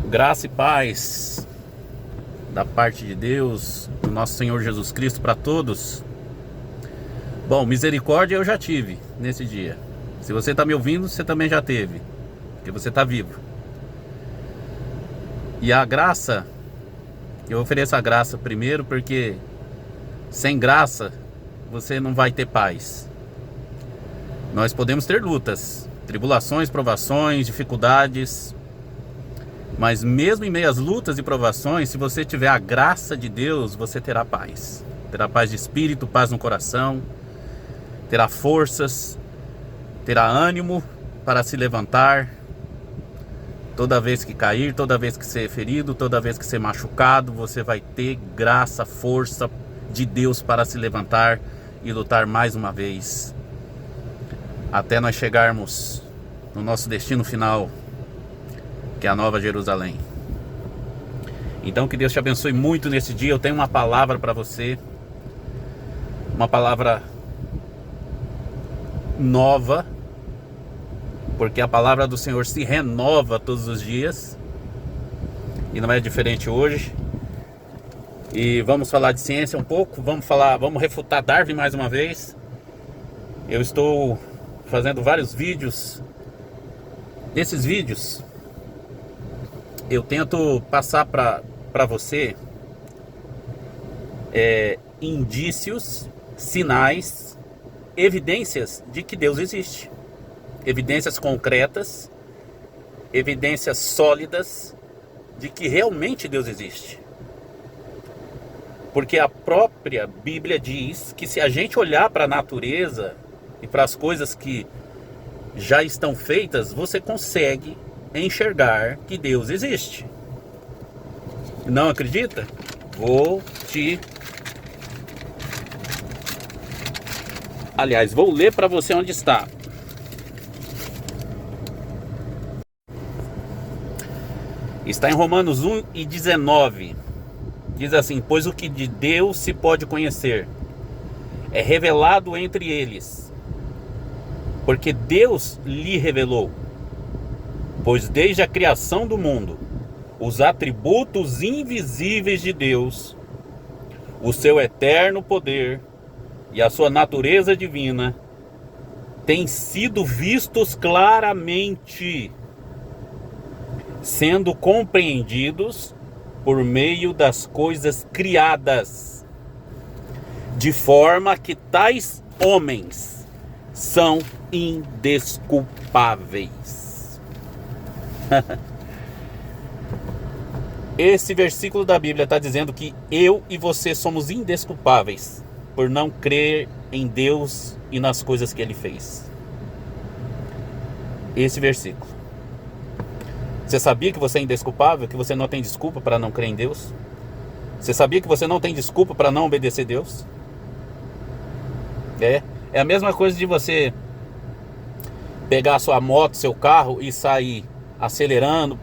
Graça e paz da parte de Deus, do nosso Senhor Jesus Cristo para todos. Bom, misericórdia eu já tive nesse dia. Se você está me ouvindo, você também já teve, porque você está vivo. E a graça, eu ofereço a graça primeiro, porque sem graça você não vai ter paz. Nós podemos ter lutas, tribulações, provações, dificuldades, mas mesmo em meio às lutas e provações, se você tiver a graça de Deus, você terá paz. Terá paz de espírito, paz no coração, terá forças, terá ânimo para se levantar. Toda vez que cair, toda vez que ser ferido, toda vez que ser machucado, você vai ter graça, força de Deus para se levantar e lutar mais uma vez, até nós chegarmos no nosso destino final, que é a Nova Jerusalém. Então que Deus te abençoe muito nesse dia. Eu tenho uma palavra para você, uma palavra nova, porque a palavra do Senhor se renova todos os dias, e não é diferente hoje. E vamos falar de ciência um pouco, vamos refutar Darwin mais uma vez. Eu estou fazendo vários vídeos. Nesses vídeos eu tento passar para você indícios, sinais, evidências de que Deus existe. Evidências concretas, evidências sólidas de que realmente Deus existe. Porque a própria Bíblia diz que se a gente olhar para a natureza e para as coisas que já estão feitas, você consegue enxergar que Deus existe. Não acredita? Vou ler para você onde está. Está em Romanos 1:19. Diz assim: pois o que de Deus se pode conhecer é revelado entre eles, porque Deus lhe revelou. Pois desde a criação do mundo, os atributos invisíveis de Deus, o seu eterno poder e a sua natureza divina, têm sido vistos claramente, sendo compreendidos por meio das coisas criadas, de forma que tais homens são indesculpáveis. Esse versículo da Bíblia está dizendo que eu e você somos indesculpáveis por não crer em Deus e nas coisas que Ele fez. Esse versículo. Você sabia que você é indesculpável? Que você não tem desculpa para não crer em Deus? Você sabia que você não tem desculpa para não obedecer a Deus? É a mesma coisa de você pegar a sua moto, seu carro e sair acelerando,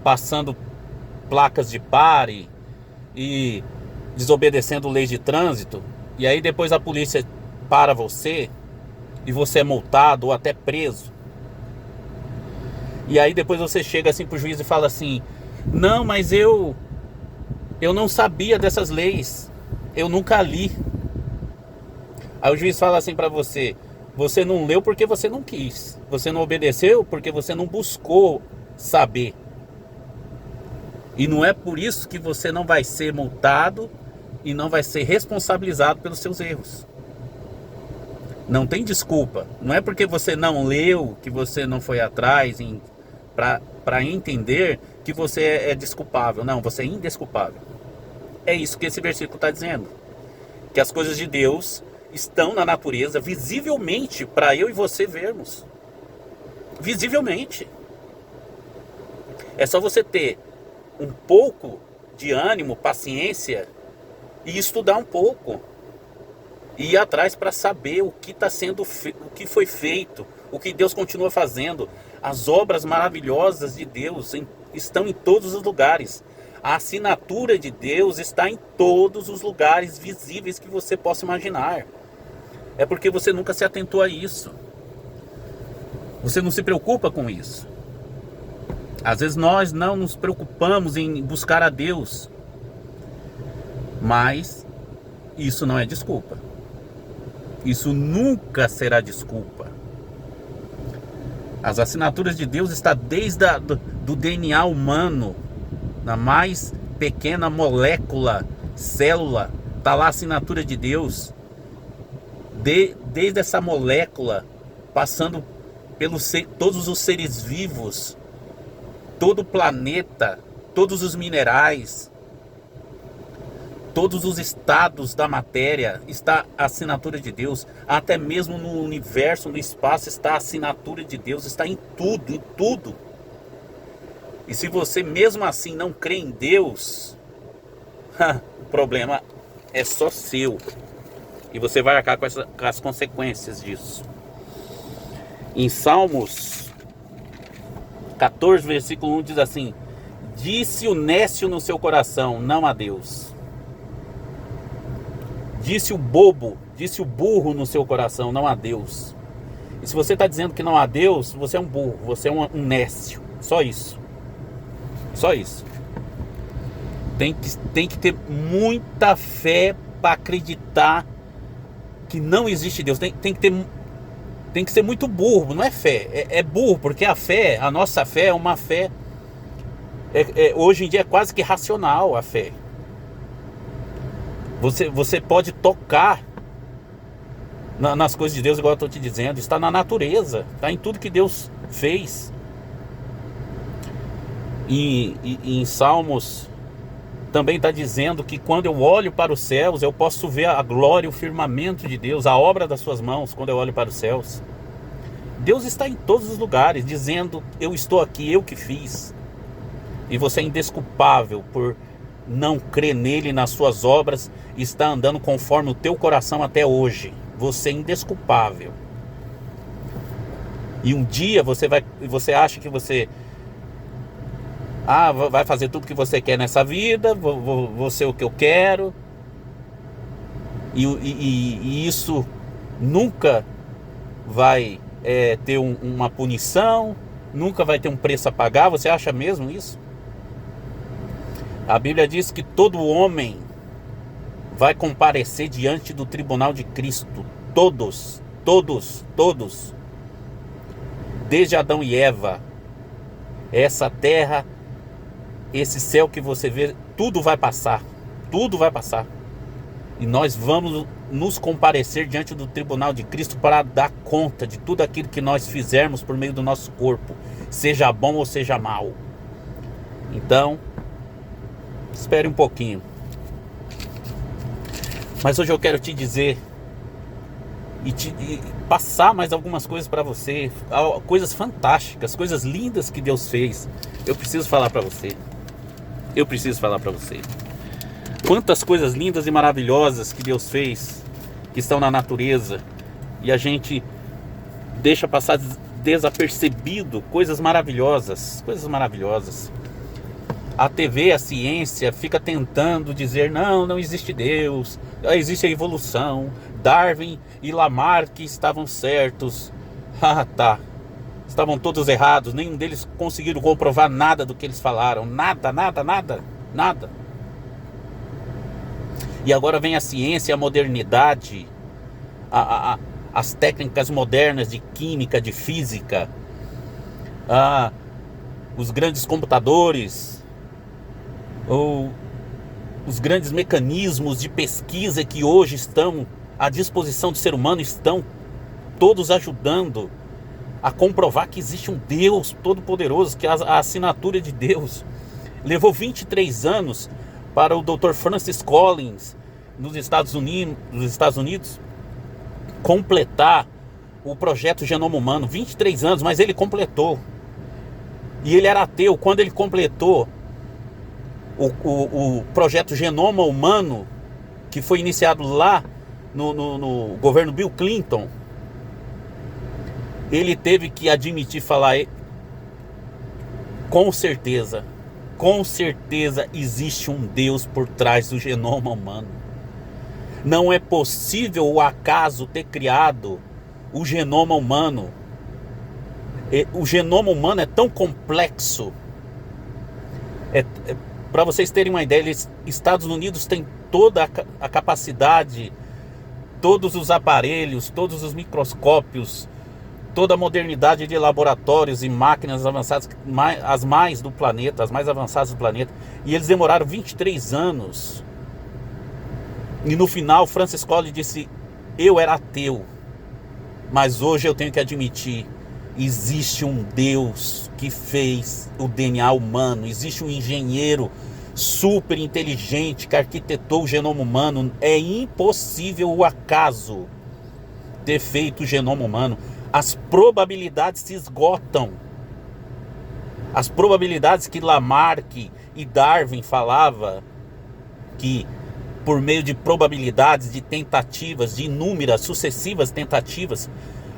passando placas de pare e desobedecendo leis de trânsito, e aí depois a polícia para você e você é multado ou até preso. E aí depois você chega assim pro juiz e fala assim: não, mas eu não sabia dessas leis, eu nunca li. Aí o juiz fala assim para você: você não leu porque você não quis, você não obedeceu porque você não buscou saber. E não é por isso que você não vai ser multado e não vai ser responsabilizado pelos seus erros. Não tem desculpa. Não é porque você não leu, que você não foi atrás para entender, que você é desculpável. Não, você é indesculpável. É isso que esse versículo está dizendo. Que as coisas de Deus estão na natureza visivelmente para eu e você vermos. Visivelmente. É só você ter um pouco de ânimo, paciência e estudar um pouco. E ir atrás para saber o que está sendo o que foi feito, o que Deus continua fazendo. As obras maravilhosas de Deus estão em todos os lugares. A assinatura de Deus está em todos os lugares visíveis que você possa imaginar. É porque você nunca se atentou a isso. Você não se preocupa com isso. Às vezes nós não nos preocupamos em buscar a Deus, mas isso não é desculpa. Isso nunca será desculpa. As assinaturas de Deus estão desde do DNA humano, na mais pequena molécula, célula, está lá a assinatura de Deus. Desde essa molécula, passando pelos todos os seres vivos, todo o planeta, todos os minerais, todos os estados da matéria, está a assinatura de Deus. Até mesmo no universo, no espaço, está a assinatura de Deus. Está em tudo, em tudo. E se você mesmo assim não crê em Deus, o problema é só seu. E você vai arcar com as consequências disso. Em Salmos 14, versículo 1 diz assim: disse o nécio no seu coração, não a Deus. Disse o bobo, disse o burro no seu coração, não a Deus. E se você está dizendo que não há Deus, você é um burro, você é um nécio. Só isso. Só isso. Tem que ter muita fé para acreditar que não existe Deus. Tem que ser muito burro, não é fé. É burro, porque a nossa fé é uma fé... hoje em dia é quase que racional a fé. Você pode tocar nas coisas de Deus, igual eu estou te dizendo. Está na natureza, está em tudo que Deus fez. E em Salmos também está dizendo que quando eu olho para os céus, eu posso ver a glória, o firmamento de Deus, a obra das suas mãos. Quando eu olho para os céus, Deus está em todos os lugares, dizendo: eu estou aqui, eu que fiz. E você é indesculpável por não crer nele, nas suas obras, e está andando conforme o teu coração até hoje. Você é indesculpável. E um dia você acha que você vai fazer tudo que você quer nessa vida, vou ser o que eu quero, e isso nunca vai ter uma punição, nunca vai ter um preço a pagar. Você acha mesmo isso? A Bíblia diz que todo homem vai comparecer diante do tribunal de Cristo. Todos. Desde Adão e Eva. Essa terra, esse céu que você vê, tudo vai passar. Tudo vai passar. E nós vamos nos comparecer diante do tribunal de Cristo para dar conta de tudo aquilo que nós fizermos por meio do nosso corpo, seja bom ou seja mal. Então, espere um pouquinho. Mas hoje eu quero te dizer e passar mais algumas coisas para você, coisas fantásticas, coisas lindas que Deus fez. Eu preciso falar para você. Quantas coisas lindas e maravilhosas que Deus fez, que estão na natureza, e a gente deixa passar desapercebido coisas maravilhosas. A TV, a ciência, fica tentando dizer: não existe Deus, existe a evolução, Darwin e Lamarck estavam certos. Tá, estavam todos errados, nenhum deles conseguiram comprovar nada do que eles falaram, nada. E agora vem a ciência, a modernidade, as técnicas modernas de química, de física, os grandes computadores, ou os grandes mecanismos de pesquisa que hoje estão à disposição do ser humano, estão todos ajudando a comprovar que existe um Deus todo-poderoso, que a assinatura de Deus. Levou 23 anos para o Dr. Francis Collins, nos Estados Unidos, completar o projeto Genoma Humano. 23 anos, mas ele completou. E ele era ateu. Quando ele completou o projeto Genoma Humano, que foi iniciado lá no governo Bill Clinton, ele teve que admitir, falar: com certeza existe um Deus por trás do genoma humano. Não é possível o acaso ter criado o genoma humano. O genoma humano é tão complexo Para vocês terem uma ideia, Estados Unidos tem toda a capacidade, todos os aparelhos, todos os microscópios, toda a modernidade de laboratórios e máquinas avançadas, as mais do planeta, as mais avançadas do planeta. E eles demoraram 23 anos. E no final, Francis Collins disse: eu era ateu, mas hoje eu tenho que admitir, existe um Deus que fez o DNA humano, existe um engenheiro super inteligente que arquitetou o genoma humano. É impossível o acaso ter feito o genoma humano. As probabilidades se esgotam. As probabilidades que Lamarck e Darwin falava, que por meio de probabilidades, de tentativas, de inúmeras, sucessivas tentativas,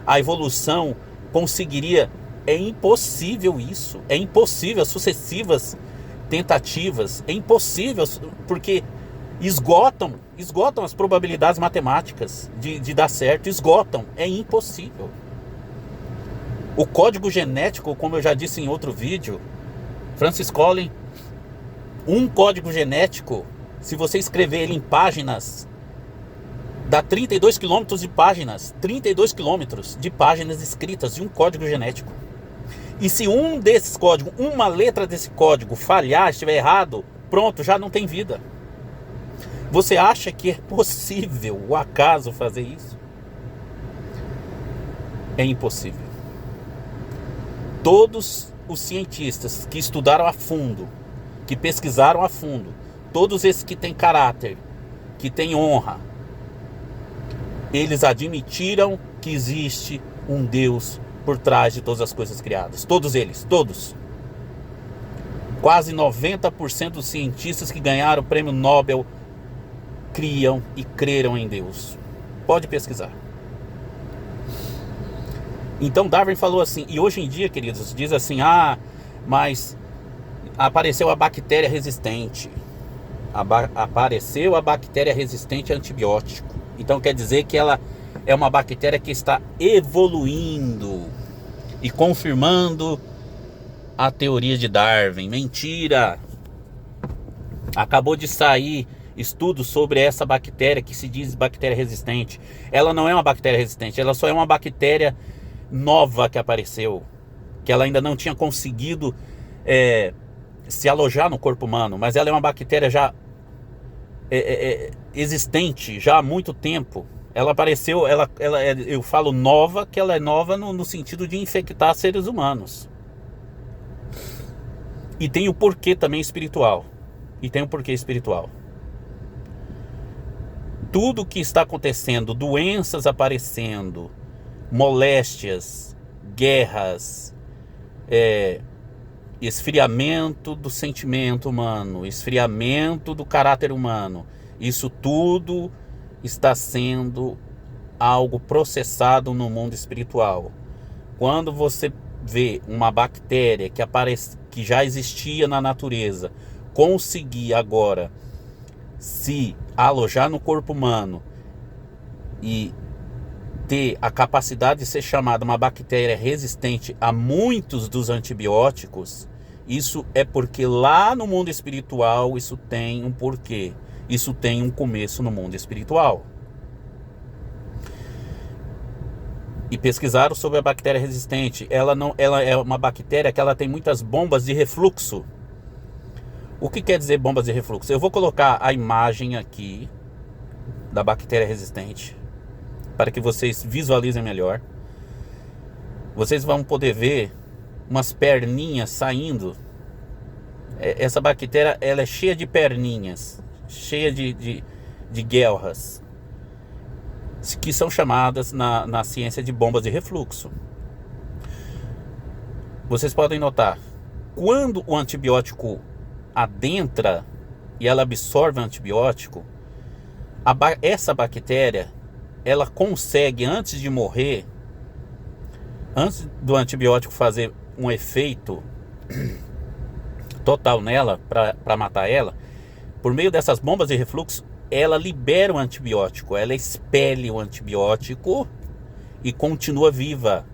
a evolução conseguiria. É impossível isso. É impossível as sucessivas tentativas. É impossível, porque esgotam as probabilidades matemáticas de dar certo. Esgotam. É impossível. O código genético, como eu já disse em outro vídeo, Francis Collins, um código genético, se você escrever ele em páginas, dá 32 quilômetros de páginas. 32 quilômetros de páginas escritas de um código genético. E se um desses códigos, uma letra desse código falhar, estiver errado, pronto, já não tem vida. Você acha que é possível o acaso fazer isso? É impossível. Todos os cientistas que estudaram a fundo, que pesquisaram a fundo, todos esses que têm caráter, que têm honra, eles admitiram que existe um Deus por trás de todas as coisas criadas. Todos eles, todos. Quase 90% dos cientistas que ganharam o prêmio Nobel criam e creram em Deus. Pode pesquisar. Então Darwin falou assim, e hoje em dia, queridos, diz assim: mas apareceu a bactéria resistente. Apareceu a bactéria resistente a antibiótico. Então quer dizer que ela é uma bactéria que está evoluindo e confirmando a teoria de Darwin. Mentira! Acabou de sair estudos sobre essa bactéria que se diz bactéria resistente. Ela não é uma bactéria resistente, ela só é uma bactéria nova que apareceu, que ela ainda não tinha conseguido se alojar no corpo humano, mas ela é uma bactéria já existente já há muito tempo. Ela apareceu, eu falo nova, que ela é nova no sentido de infectar seres humanos. E tem o porquê também espiritual. Tudo que está acontecendo, doenças aparecendo, moléstias, guerras, esfriamento do sentimento humano, esfriamento do caráter humano, isso tudo está sendo algo processado no mundo espiritual. Quando você vê uma bactéria que já existia na natureza, conseguir agora se alojar no corpo humano e ter a capacidade de ser chamada uma bactéria resistente a muitos dos antibióticos, isso é porque lá no mundo espiritual isso tem um porquê. Isso tem um começo no mundo espiritual. E pesquisaram sobre a bactéria resistente. Ela é uma bactéria que ela tem muitas bombas de refluxo. O que quer dizer bombas de refluxo? Eu vou colocar a imagem aqui da bactéria resistente para que vocês visualizem melhor. Vocês vão poder ver umas perninhas saindo. Essa bactéria, ela é cheia de perninhas, cheia de guelras, que são chamadas na ciência de bombas de refluxo. Vocês podem notar, quando o antibiótico adentra e ela absorve o antibiótico, essa bactéria, ela consegue, antes de morrer, antes do antibiótico fazer um efeito total nela, para matar ela, por meio dessas bombas de refluxo, ela libera o antibiótico, ela expele o antibiótico e continua viva.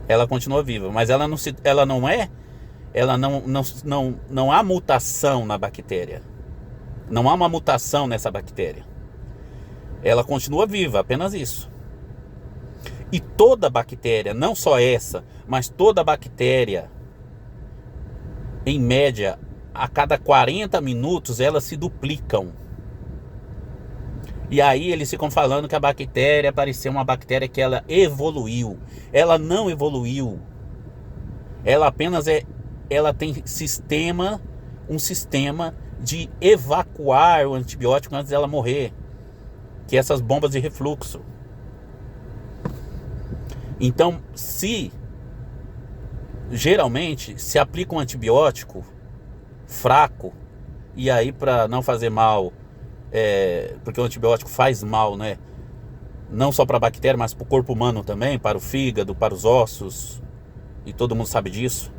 Ela continua viva, mas ela não é ela não há mutação na bactéria. Não há uma mutação nessa bactéria. Ela continua viva, apenas isso. E toda bactéria, não só essa, mas toda bactéria, em média, a cada 40 minutos elas se duplicam. E aí eles ficam falando que a bactéria parecia uma bactéria que ela evoluiu. Ela não evoluiu. Ela apenas ela tem um sistema de evacuar o antibiótico antes dela morrer, que é essas bombas de refluxo. Então, geralmente se aplica um antibiótico fraco, e aí para não fazer mal, porque o antibiótico faz mal, né? Não só para a bactéria, mas para o corpo humano também, para o fígado, para os ossos, e todo mundo sabe disso.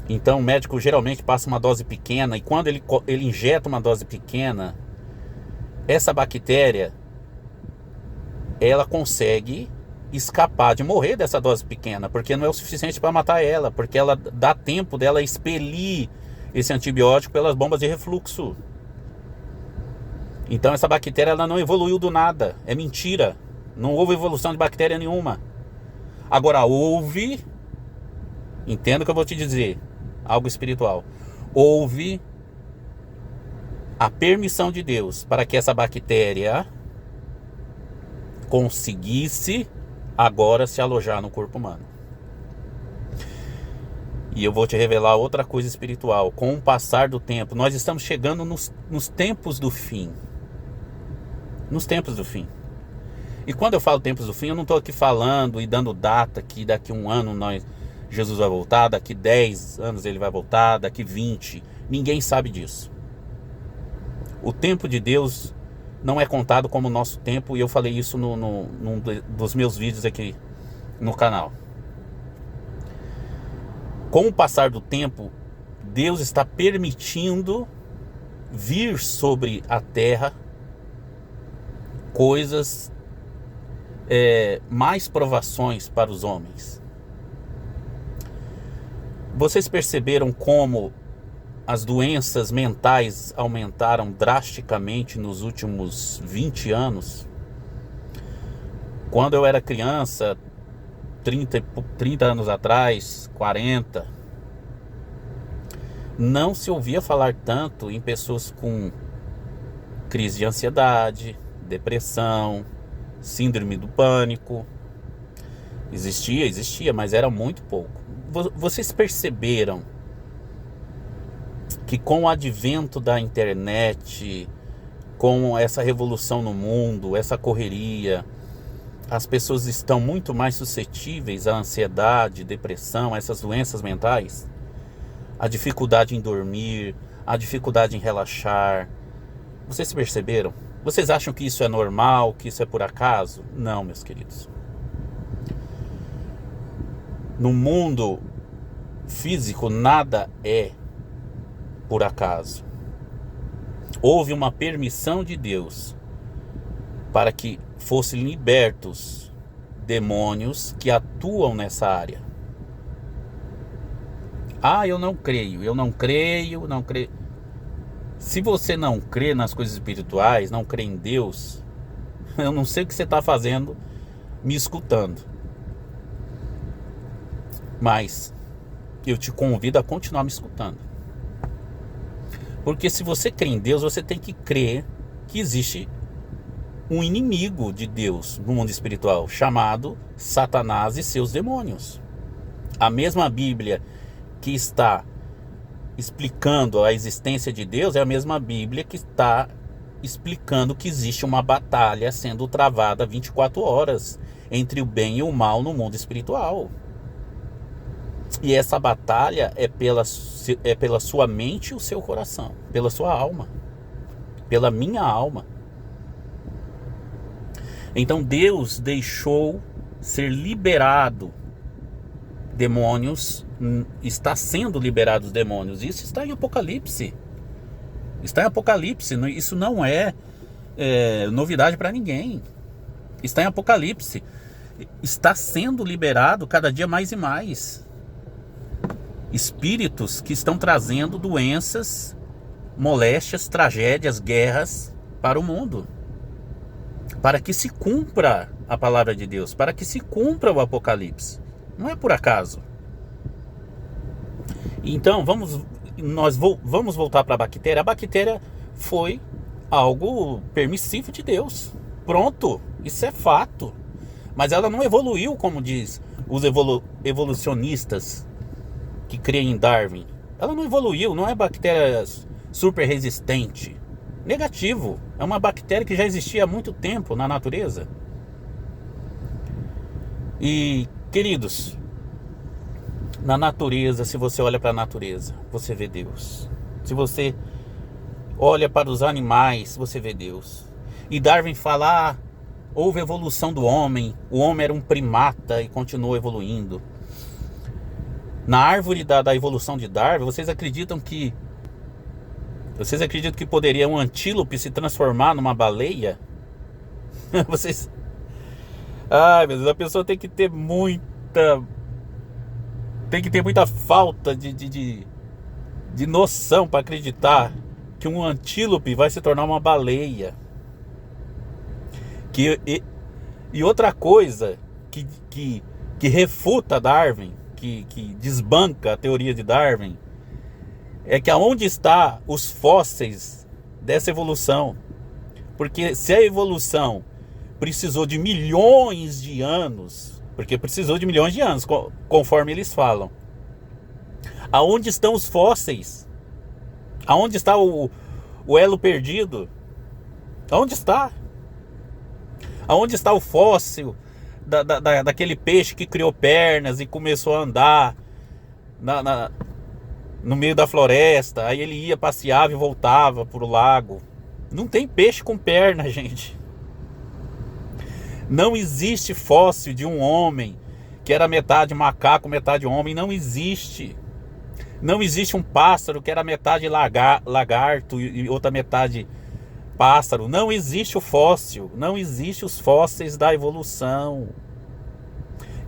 Então o médico geralmente passa uma dose pequena, e quando ele injeta uma dose pequena, essa bactéria, ela consegue escapar de morrer dessa dose pequena, porque não é o suficiente para matar ela, porque ela dá tempo dela expelir esse antibiótico pelas bombas de refluxo. Então essa bactéria, ela não evoluiu do nada, é mentira, não houve evolução de bactéria nenhuma. Agora houve, entenda o que eu vou te dizer, algo espiritual, houve a permissão de Deus para que essa bactéria conseguisse agora se alojar no corpo humano. E eu vou te revelar outra coisa espiritual. Com o passar do tempo, nós estamos chegando nos tempos do fim. Nos tempos do fim. E quando eu falo tempos do fim, eu não estou aqui falando e dando data que daqui um ano Jesus vai voltar, daqui 10 anos ele vai voltar, daqui 20. Ninguém sabe disso. O tempo de Deus não é contado como o nosso tempo, e eu falei isso num dos meus vídeos aqui no canal. Com o passar do tempo, Deus está permitindo vir sobre a terra coisas, mais provações para os homens. Vocês perceberam como as doenças mentais aumentaram drasticamente nos últimos 20 anos? Quando eu era criança, 30 anos atrás, 40, não se ouvia falar tanto em pessoas com crise de ansiedade, depressão, síndrome do pânico. Existia, mas era muito pouco. Vocês perceberam que com o advento da internet, com essa revolução no mundo, essa correria, as pessoas estão muito mais suscetíveis à ansiedade, depressão, a essas doenças mentais? A dificuldade em dormir, a dificuldade em relaxar. Vocês perceberam? Vocês acham que isso é normal, que isso é por acaso? Não, meus queridos. No mundo físico, nada é por acaso. Houve uma permissão de Deus para que fossem libertos demônios que atuam nessa área. Eu não creio. Se você não crê nas coisas espirituais, não crê em Deus, eu não sei o que você está fazendo me escutando. Mas eu te convido a continuar me escutando. Porque se você crê em Deus, você tem que crer que existe um inimigo de Deus no mundo espiritual, chamado Satanás e seus demônios. A mesma Bíblia que está explicando a existência de Deus é a mesma Bíblia que está explicando que existe uma batalha sendo travada 24 horas entre o bem e o mal no mundo espiritual. E essa batalha é pela sua mente e o seu coração, pela sua alma, pela minha alma. Então Deus deixou ser liberado demônios, está sendo liberados demônios. Isso está em Apocalipse. Isso não é novidade para ninguém. Está em Apocalipse. Está sendo liberado cada dia mais e mais. espíritos que estão trazendo doenças, moléstias, tragédias, guerras para o mundo, para que se cumpra a palavra de Deus, para que se cumpra o Apocalipse. Não é por acaso. Então nós vamos voltar para a bactéria. A bactéria foi algo permissivo de Deus. Pronto, isso é fato. Mas ela não evoluiu, como diz os evolucionistas que creem em Darwin. Ela não evoluiu, não é bactéria super resistente. Negativo, é uma bactéria que já existia há muito tempo na natureza. E, queridos, na natureza, se você olha para a natureza, você vê Deus. Se você olha para os animais, você vê Deus. E Darwin fala, houve evolução do homem, o homem era um primata e continuou evoluindo. Na árvore da evolução de Darwin, vocês acreditam que poderia um antílope se transformar numa baleia? Vocês... Ai, meu Deus, a pessoa tem que ter muita falta de noção para acreditar que um antílope vai se tornar uma baleia. E outra coisa que refuta Darwin, que desbanca a teoria de Darwin, é que aonde está os fósseis dessa evolução? Porque se a evolução precisou de milhões de anos, porque precisou de milhões de anos, conforme eles falam, aonde estão os fósseis? Aonde está o elo perdido? Aonde está? Aonde está o fóssil daquele peixe que criou pernas e começou a andar no meio da floresta? Aí ele ia, passeava e voltava para o lago. Não tem peixe com perna, gente. Não existe fóssil de um homem que era metade macaco, metade homem. Não existe. Não existe um pássaro que era metade lagarto e outra metade pássaro. Não existe o fóssil. Não existe os fósseis da evolução.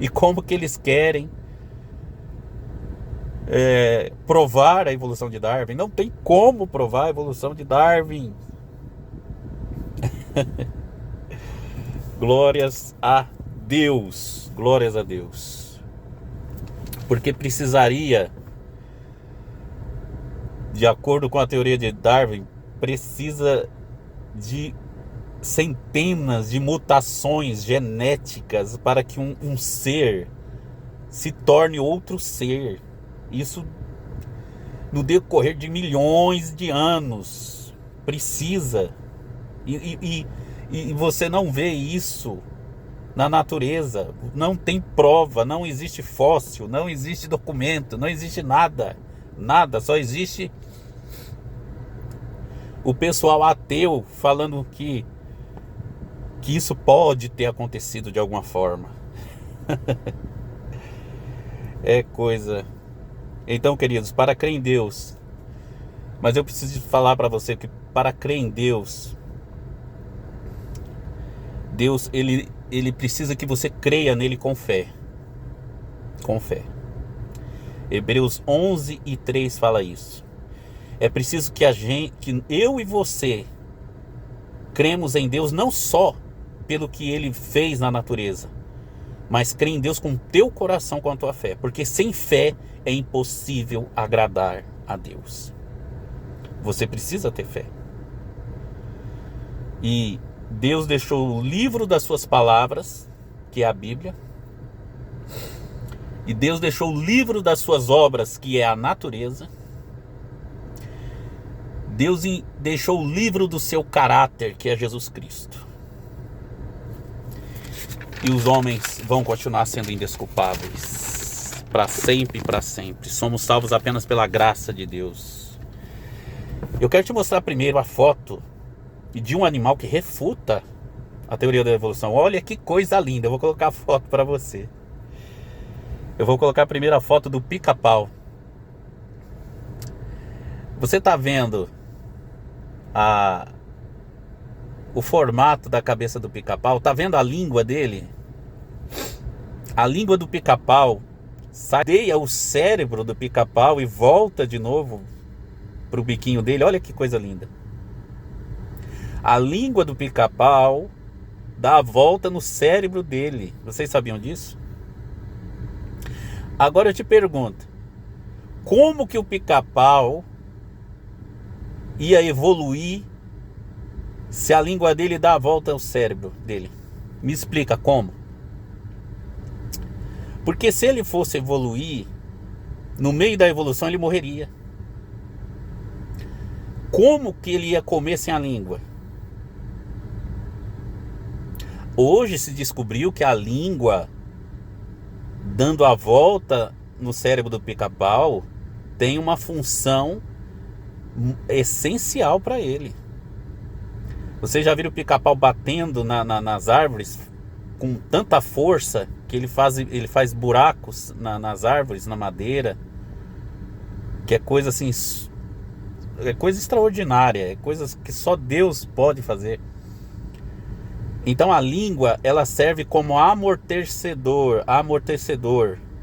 E como que eles querem provar a evolução de Darwin? Não tem como provar a evolução de Darwin. Glórias a Deus. Glórias a Deus. Porque precisaria, de acordo com a teoria de Darwin, precisa de centenas de mutações genéticas para que um ser se torne outro ser. Isso no decorrer de milhões de anos. Precisa. E você não vê isso na natureza. Não tem prova, não existe fóssil, não existe documento, não existe nada. Nada, só existe o pessoal ateu falando que isso pode ter acontecido de alguma forma. É coisa. Então, queridos, para crer em Deus, mas eu preciso falar para você que para crer em Deus, ele precisa que você creia nele com fé. Com fé. Hebreus 11:3 fala isso. É preciso que eu e você cremos em Deus não só pelo que Ele fez na natureza, mas crê em Deus com o teu coração, com a tua fé. Porque sem fé é impossível agradar a Deus. Você precisa ter fé. E Deus deixou o livro das suas palavras, que é a Bíblia. E Deus deixou o livro das suas obras, que é a natureza. Deus deixou o livro do seu caráter, que é Jesus Cristo. E os homens vão continuar sendo indesculpáveis. Para sempre e para sempre. Somos salvos apenas pela graça de Deus. Eu quero te mostrar primeiro a foto de um animal que refuta a teoria da evolução. Olha que coisa linda. Eu vou colocar a foto para você. Eu vou colocar primeiro a foto do pica-pau. Você está vendo o formato da cabeça do pica-pau? Tá vendo a língua dele? A língua do pica-pau sadeia o cérebro do pica-pau e volta de novo pro biquinho dele. Olha que coisa linda. A língua do pica-pau dá a volta no cérebro dele. Vocês sabiam disso? Agora eu te pergunto, como que o pica-pau ia evoluir se a língua dele dá a volta ao cérebro dele? Me explica como. Porque se ele fosse evoluir, no meio da evolução ele morreria. Como que ele ia comer sem a língua? Hoje se descobriu que a língua, dando a volta no cérebro do pica-pau, tem uma função essencial para ele. Vocês já viram o pica-pau batendo nas árvores com tanta força que ele faz buracos nas árvores, na madeira, que é coisa assim, é coisa extraordinária, é coisas que só Deus pode fazer. Então a língua, ela serve como amortecedor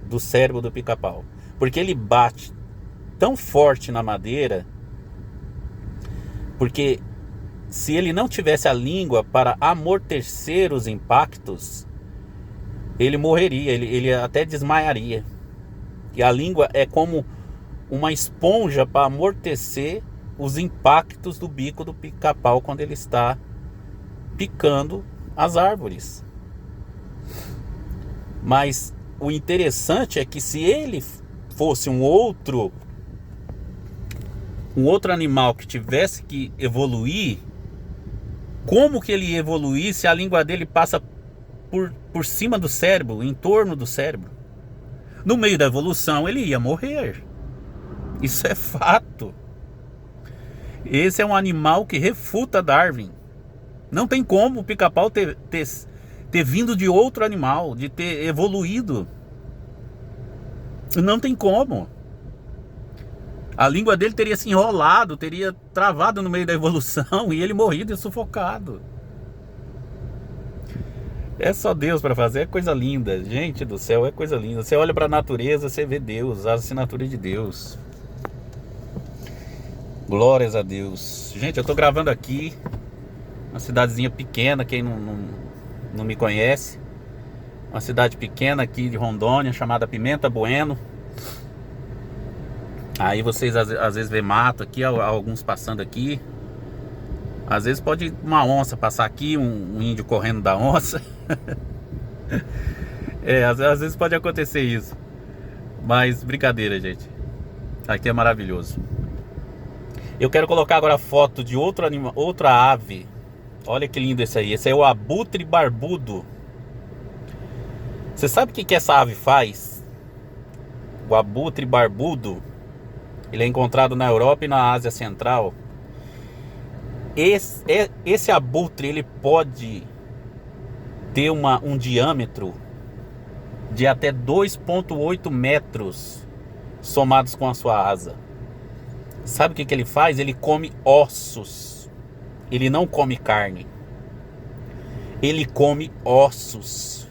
do cérebro do pica-pau, porque ele bate tão forte na madeira, porque se ele não tivesse a língua para amortecer os impactos, ele morreria, ele até desmaiaria. E a língua é como uma esponja para amortecer os impactos do bico do pica-pau quando ele está picando as árvores. Mas o interessante é que se ele fosse um outro animal que tivesse que evoluir, como que ele ia evoluir se a língua dele passa por cima do cérebro, em torno do cérebro? No meio da evolução ele ia morrer. Isso é fato. Esse é um animal que refuta Darwin. Não tem como o pica-pau ter vindo de outro animal, de ter evoluído. Não tem como. A língua dele teria se enrolado, teria travado no meio da evolução e ele morrido e sufocado. É só Deus para fazer, é coisa linda. Gente do céu, é coisa linda. Você olha para a natureza, você vê Deus, a assinatura de Deus. Glórias a Deus. Gente, eu tô gravando aqui uma cidadezinha pequena, quem não me conhece, uma cidade pequena aqui de Rondônia, chamada Pimenta Bueno. Aí vocês às vezes vê mato aqui, alguns passando aqui. Às vezes pode uma onça passar aqui, um índio correndo da onça. Às vezes pode acontecer isso. Mas brincadeira, gente. Aqui é maravilhoso. Eu quero colocar agora a foto de outro animal, outra ave. Olha que lindo esse aí. Esse é o abutre barbudo. Você sabe o que essa ave faz? O abutre barbudo, ele é encontrado na Europa e na Ásia Central. Esse abutre, ele pode ter um diâmetro de até 2,8 metros somados com a sua asa. Sabe o que ele faz? Ele come ossos. Ele não come carne. Ele come ossos.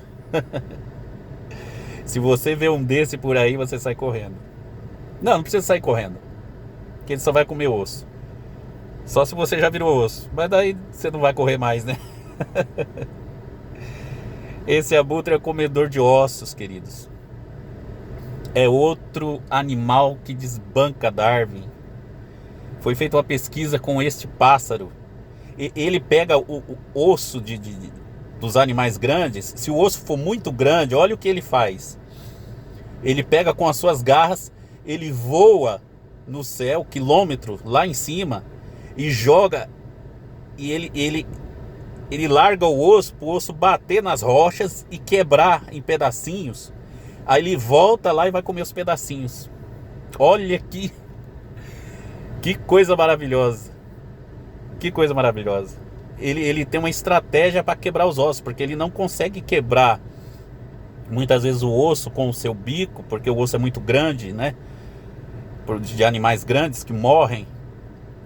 Se você vê um desse por aí, você sai correndo. Não precisa sair correndo, porque ele só vai comer osso. Só se você já virou osso. Mas daí você não vai correr mais, né? Esse abutre é comedor de ossos, queridos. É outro animal que desbanca Darwin. Foi feita uma pesquisa com este pássaro. Ele pega o osso dos animais grandes. Se o osso for muito grande, olha o que ele faz. Ele pega com as suas garras, ele voa no céu, quilômetro lá em cima, e joga. E ele larga o osso para o osso bater nas rochas e quebrar em pedacinhos. Aí ele volta lá e vai comer os pedacinhos. Olha que coisa maravilhosa. Que coisa maravilhosa. Ele tem uma estratégia para quebrar os ossos, porque ele não consegue quebrar muitas vezes o osso com o seu bico, porque o osso é muito grande, né? De animais grandes que morrem.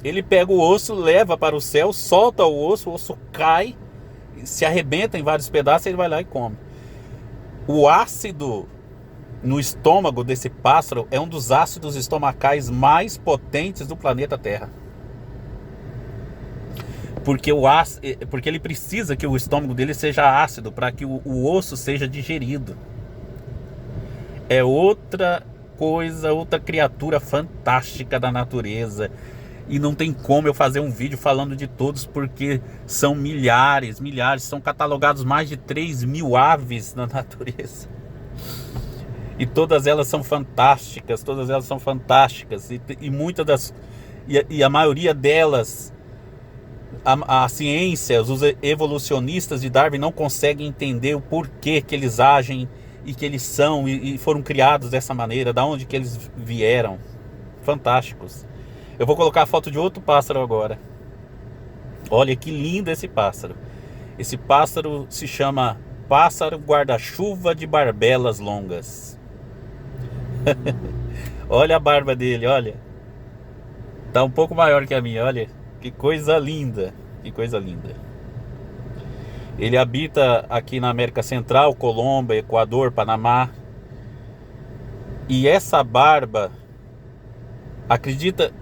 Ele pega o osso, leva para o céu, solta o osso cai, se arrebenta em vários pedaços, ele vai lá e come. O ácido no estômago desse pássaro é um dos ácidos estomacais mais potentes do planeta Terra. Porque ele precisa que o estômago dele seja ácido para que o osso seja digerido. É outra coisa, outra criatura fantástica da natureza. E não tem como eu fazer um vídeo falando de todos, porque são milhares, são catalogados mais de 3.000 aves na natureza. E todas elas são fantásticas, e muitas das... E a maioria delas, a ciência, os evolucionistas de Darwin não conseguem entender o porquê que eles agem e que eles são e foram criados dessa maneira, da onde que eles vieram. Fantásticos. Eu vou colocar a foto de outro pássaro agora. Olha que lindo esse pássaro. Esse pássaro se chama pássaro guarda-chuva de barbelas longas. Olha a barba dele, olha. Tá um pouco maior que a minha, olha. Que coisa linda, que coisa linda. Ele habita aqui na América Central, Colômbia, Equador, Panamá. E essa barba, acredita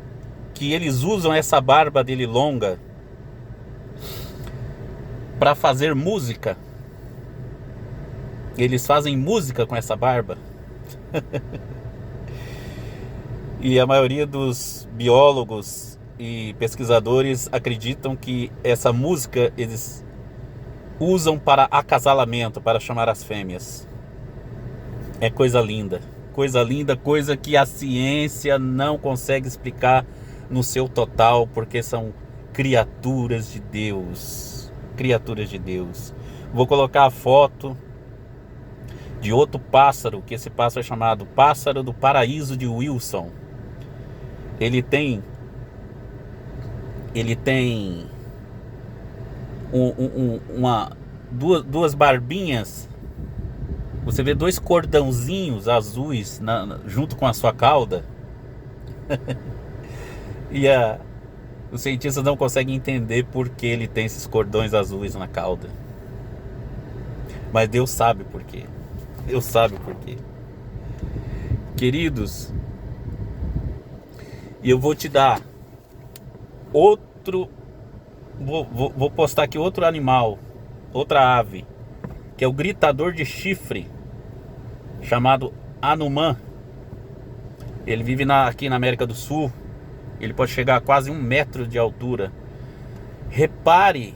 que eles usam essa barba dele longa para fazer música? Eles fazem música com essa barba. E a maioria dos biólogos e pesquisadores acreditam que essa música eles usam para acasalamento, para chamar as fêmeas. É coisa linda, coisa que a ciência não consegue explicar no seu total, porque são criaturas de Deus. Vou colocar a foto de outro pássaro, que esse pássaro é chamado pássaro do paraíso de Wilson. Ele tem duas barbinhas. Você vê dois cordãozinhos azuis junto com a sua cauda. E os cientistas não conseguem entender por que ele tem esses cordões azuis na cauda. Mas Deus sabe por quê. Queridos, e eu vou te dar outro... Vou postar aqui outro animal, outra ave, que é o gritador de chifre, chamado Anumã. Ele vive aqui na América do Sul. Ele pode chegar a quase 1 metro de altura. Repare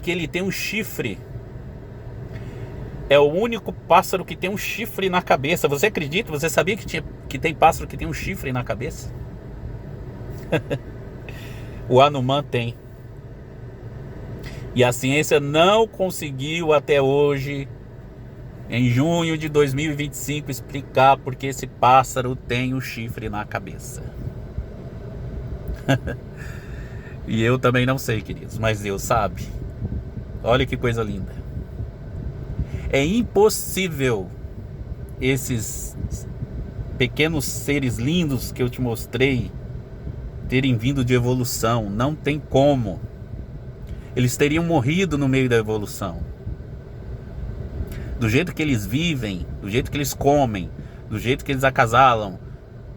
que ele tem um chifre. É o único pássaro que tem um chifre na cabeça. Você acredita? Você sabia que tem pássaro que tem um chifre na cabeça? O Anumã tem. E a ciência não conseguiu até hoje, em junho de 2025, explicar por que esse pássaro tem um chifre na cabeça. E eu também não sei, queridos, mas Deus sabe. Olha que coisa linda. É impossível esses pequenos seres lindos que eu te mostrei terem vindo de evolução. Não tem como. Eles teriam morrido no meio da evolução. Do jeito que eles vivem, do jeito que eles comem, do jeito que eles acasalam,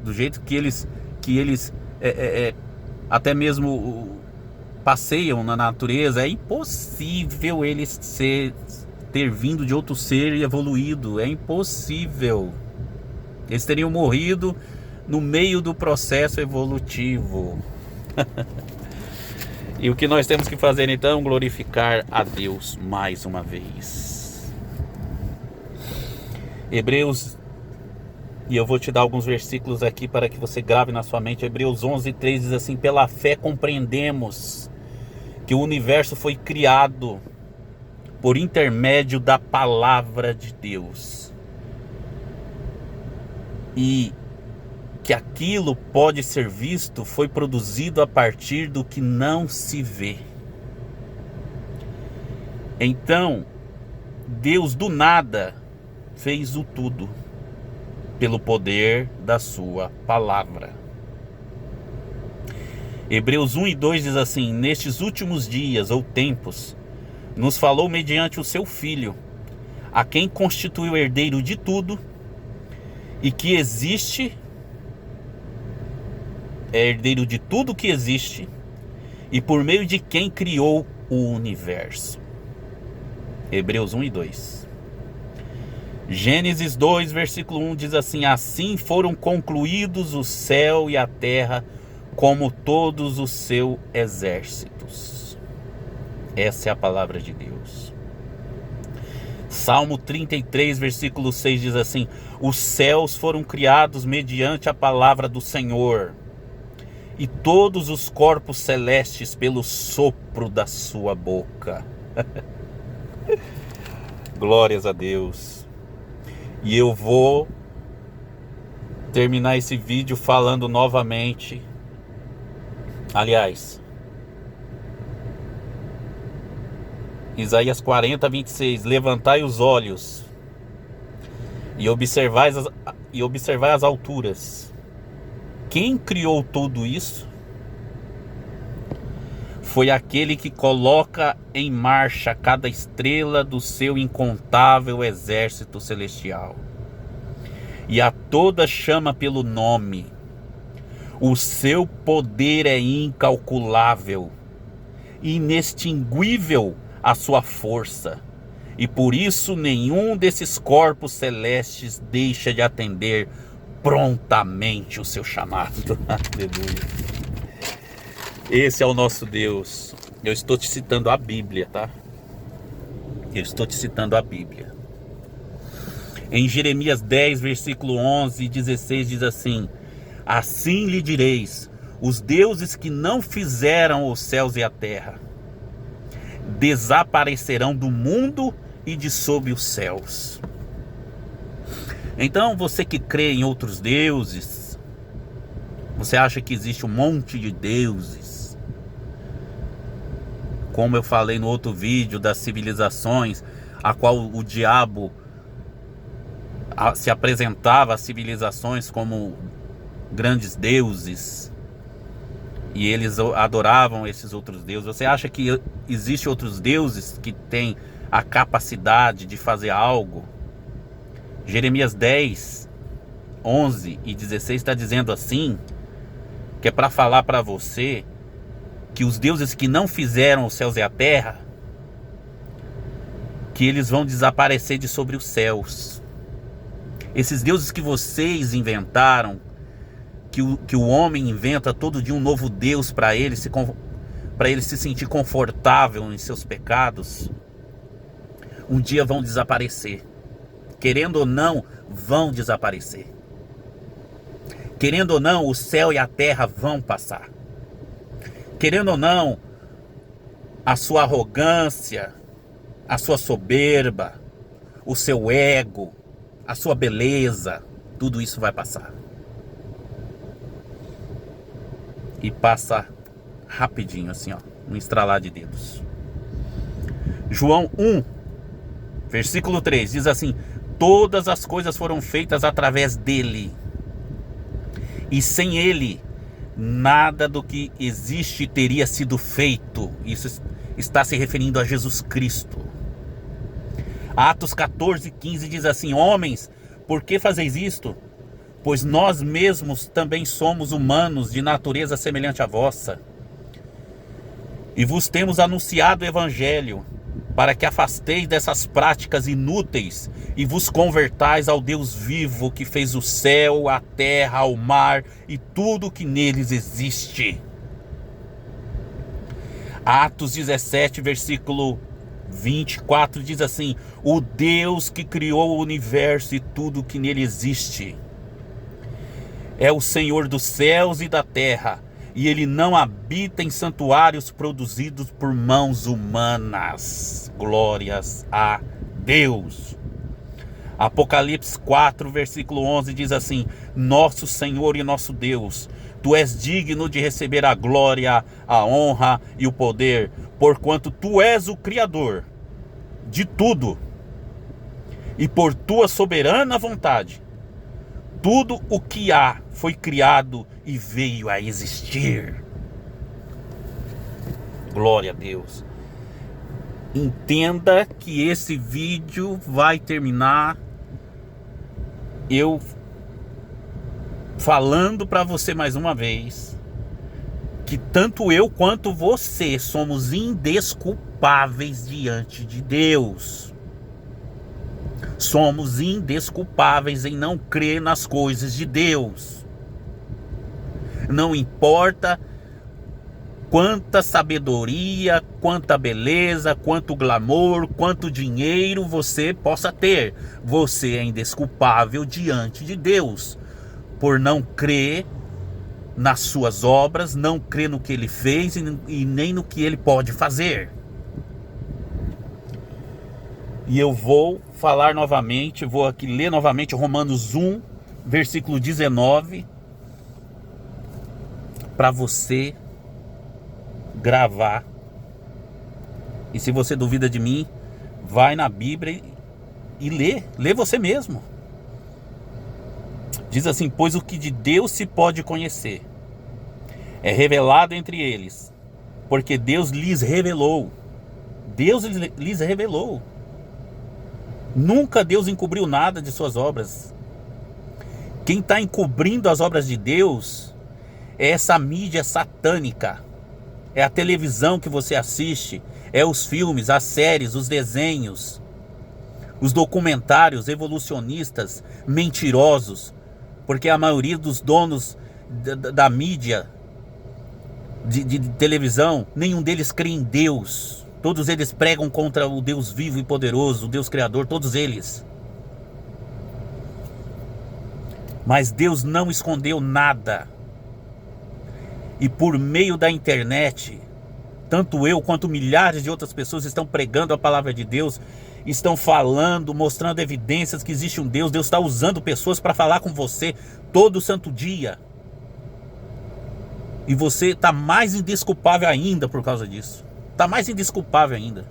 do jeito que eles até mesmo passeiam na natureza, é impossível eles ter vindo de outro ser e evoluído. É impossível. Eles teriam morrido no meio do processo evolutivo. E o que nós temos que fazer então? Glorificar a Deus mais uma vez. Hebreus, e eu vou te dar alguns versículos aqui para que você grave na sua mente. Hebreus 11:3 diz assim: pela fé compreendemos que o universo foi criado por intermédio da palavra de Deus, e que aquilo pode ser visto foi produzido a partir do que não se vê. Então, Deus do nada fez o tudo pelo poder da sua palavra. Hebreus 1:2 diz assim: nestes últimos dias ou tempos, nos falou mediante o seu Filho, a quem constituiu herdeiro de tudo e que existe, é herdeiro de tudo que existe, e por meio de quem criou o universo. Hebreus 1 e 2. Gênesis 2, versículo 1 diz assim: assim foram concluídos o céu e a terra, como todos os seus exércitos. Essa é a palavra de Deus. Salmo 33, versículo 6 diz assim: os céus foram criados mediante a palavra do Senhor, e todos os corpos celestes pelo sopro da sua boca. Glórias a Deus. E eu vou terminar esse vídeo falando novamente. Aliás, Isaías 40, 26. Levantai os olhos e observai as alturas. Quem criou tudo isso? Foi aquele que coloca em marcha cada estrela do seu incontável exército celestial, e a todas chama pelo nome. O seu poder é incalculável, inextinguível a sua força, e por isso nenhum desses corpos celestes deixa de atender prontamente o seu chamado. Aleluia. Esse é o nosso Deus. Eu estou te citando a Bíblia, tá? Eu estou te citando a Bíblia. Em Jeremias 10, versículo 11 e 16 diz assim: assim lhe direis, os deuses que não fizeram os céus e a terra desaparecerão do mundo e de sob os céus. Então você que crê em outros deuses, você acha que existe um monte de deuses, como eu falei no outro vídeo das civilizações, a qual o diabo se apresentava às civilizações como grandes deuses, e eles adoravam esses outros deuses. Você acha que existem outros deuses que têm a capacidade de fazer algo? Jeremias 10, 11 e 16 está dizendo assim, que é para falar para você que os deuses que não fizeram os céus e a terra, que eles vão desaparecer de sobre os céus. Esses deuses que vocês inventaram, que o homem inventa todo dia um novo Deus para ele se sentir confortável em seus pecados, um dia vão desaparecer. Querendo ou não, vão desaparecer. Querendo ou não, o céu e a terra vão passar. Querendo ou não, a sua arrogância, a sua soberba, o seu ego, a sua beleza, tudo isso vai passar. E passa rapidinho, assim, ó, no estralar de dedos. João 1, versículo 3, diz assim: todas as coisas foram feitas através dele, e sem ele nada do que existe teria sido feito. Isso está se referindo a Jesus Cristo. Atos 14, 15 diz assim: homens, por que fazeis isto? Pois nós mesmos também somos humanos de natureza semelhante à vossa. E vos temos anunciado o Evangelho, para que afasteis dessas práticas inúteis e vos convertais ao Deus vivo, que fez o céu, a terra, o mar e tudo que neles existe. Atos 17, versículo 24 diz assim: o Deus que criou o universo e tudo que nele existe é o Senhor dos céus e da terra, e ele não habita em santuários produzidos por mãos humanas. Glórias a Deus. Apocalipse 4, versículo 11 diz assim: nosso Senhor e nosso Deus, tu és digno de receber a glória, a honra e o poder, porquanto tu és o Criador de tudo, e por tua soberana vontade tudo o que há foi criado e veio a existir. Glória a Deus. Entenda que esse vídeo vai terminar eu falando para você mais uma vez que tanto eu quanto você somos indesculpáveis diante de Deus. Somos indesculpáveis em não crer nas coisas de Deus. Não importa quanta sabedoria, quanta beleza, quanto glamour, quanto dinheiro você possa ter, você é indesculpável diante de Deus por não crer nas suas obras, não crer no que ele fez e nem no que ele pode fazer. E eu vou falar novamente, vou aqui ler novamente Romanos 1, versículo 19, para você gravar. E se você duvida de mim, vai na Bíblia e lê você mesmo. Diz assim: pois o que de Deus se pode conhecer é revelado entre eles, porque Deus lhes revelou. Deus lhes revelou. Nunca Deus encobriu nada de suas obras. Quem está encobrindo as obras de Deus é essa mídia satânica. É a televisão que você assiste, é os filmes, as séries, os desenhos, os documentários evolucionistas, mentirosos, porque a maioria dos donos da mídia de televisão, nenhum deles crê em Deus. Todos eles pregam contra o Deus vivo e poderoso, o Deus criador, todos eles. Mas Deus não escondeu nada. E por meio da internet, tanto eu quanto milhares de outras pessoas estão pregando a palavra de Deus, estão falando, mostrando evidências que existe um Deus. Deus está usando pessoas para falar com você todo santo dia. E você está mais indesculpável ainda por causa disso. Está mais indesculpável ainda.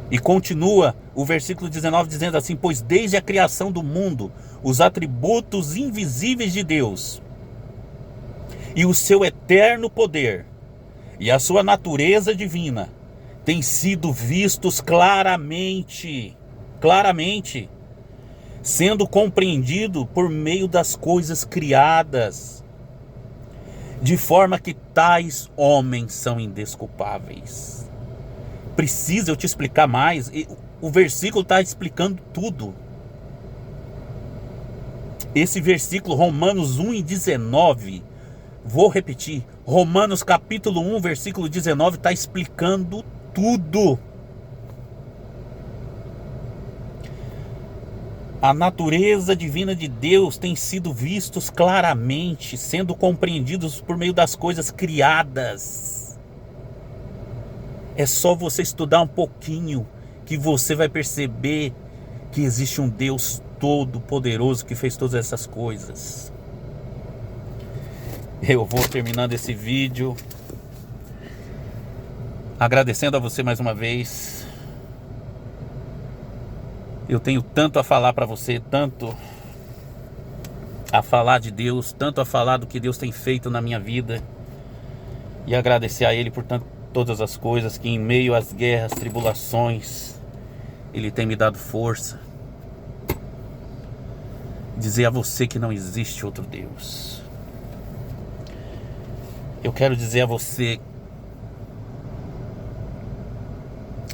E continua o versículo 19 dizendo assim: pois desde a criação do mundo, os atributos invisíveis de Deus e o seu eterno poder e a sua natureza divina têm sido vistos claramente, sendo compreendido por meio das coisas criadas, de forma que tais homens são indesculpáveis. Precisa eu te explicar mais? O versículo está explicando tudo. Esse versículo, Romanos 1:19, vou repetir, Romanos capítulo 1, versículo 19, está explicando tudo. A natureza divina de Deus tem sido vistos claramente, sendo compreendidos por meio das coisas criadas. É só você estudar um pouquinho que você vai perceber que existe um Deus todo-poderoso que fez todas essas coisas. Eu vou terminando esse vídeo agradecendo a você mais uma vez. Eu tenho tanto a falar para você, tanto a falar de Deus, tanto a falar do que Deus tem feito na minha vida, e agradecer a Ele por todas as coisas, que em meio às guerras, tribulações, Ele tem me dado força. Dizer a você que não existe outro Deus. Eu quero dizer a você,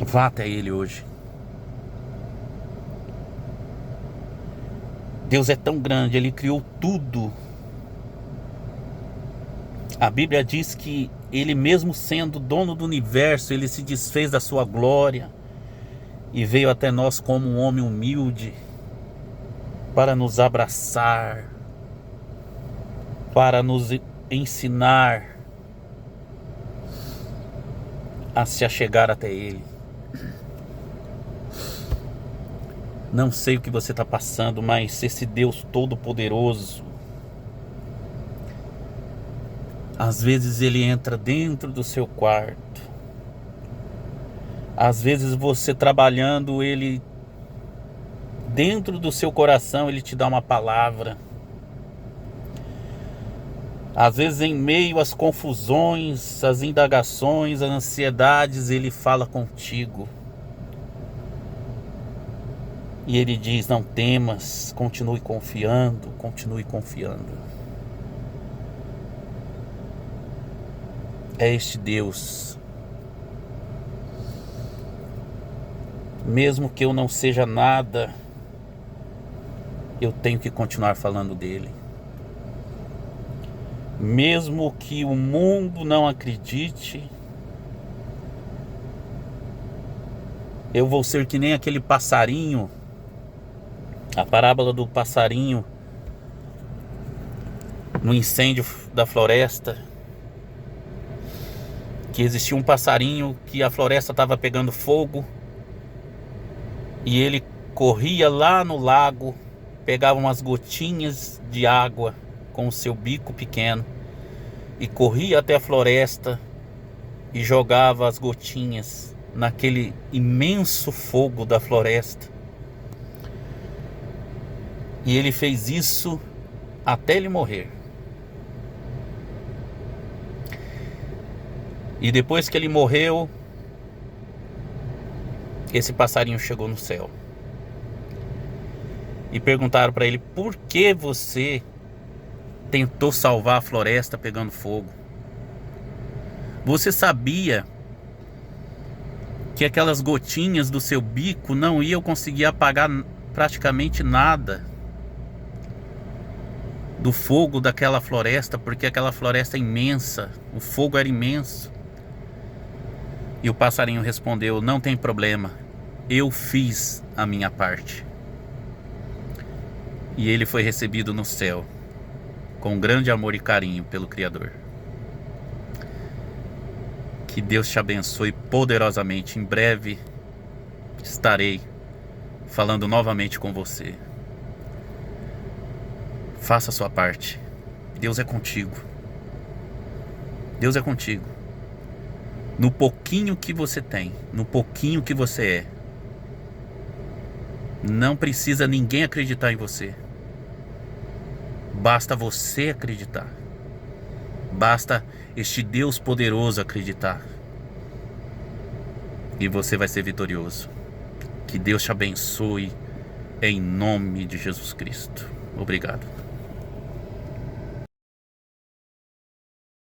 vá até Ele hoje. Deus é tão grande, Ele criou tudo. A Bíblia diz que Ele, mesmo sendo dono do universo, Ele se desfez da sua glória e veio até nós como um homem humilde para nos abraçar, para nos ensinar a se achegar até Ele. Não sei o que você está passando, mas esse Deus todo-poderoso, às vezes Ele entra dentro do seu quarto. Às vezes você trabalhando, Ele dentro do seu coração, Ele te dá uma palavra. Às vezes em meio às confusões, às indagações, às ansiedades, Ele fala contigo. E ele diz: não temas, continue confiando, continue confiando. É este Deus. Mesmo que eu não seja nada, eu tenho que continuar falando dele. Mesmo que o mundo não acredite, eu vou ser que nem aquele passarinho, a parábola do passarinho no incêndio da floresta, que existia um passarinho que a floresta estava pegando fogo e ele corria lá no lago, pegava umas gotinhas de água com o seu bico pequeno e corria até a floresta e jogava as gotinhas naquele imenso fogo da floresta. E ele fez isso até ele morrer. E depois que ele morreu, esse passarinho chegou no céu. E perguntaram para ele: por que você tentou salvar a floresta pegando fogo? Você sabia que aquelas gotinhas do seu bico não iam conseguir apagar praticamente nada do fogo daquela floresta, porque aquela floresta é imensa, o fogo era imenso. E o passarinho respondeu: não tem problema, eu fiz a minha parte. E ele foi recebido no céu com grande amor e carinho pelo Criador. Que Deus te abençoe poderosamente. Em breve estarei falando novamente com você. Faça a sua parte. Deus é contigo. Deus é contigo. No pouquinho que você tem, no pouquinho que você é. Não precisa ninguém acreditar em você. Basta você acreditar. Basta este Deus poderoso acreditar. E você vai ser vitorioso. Que Deus te abençoe em nome de Jesus Cristo. Obrigado.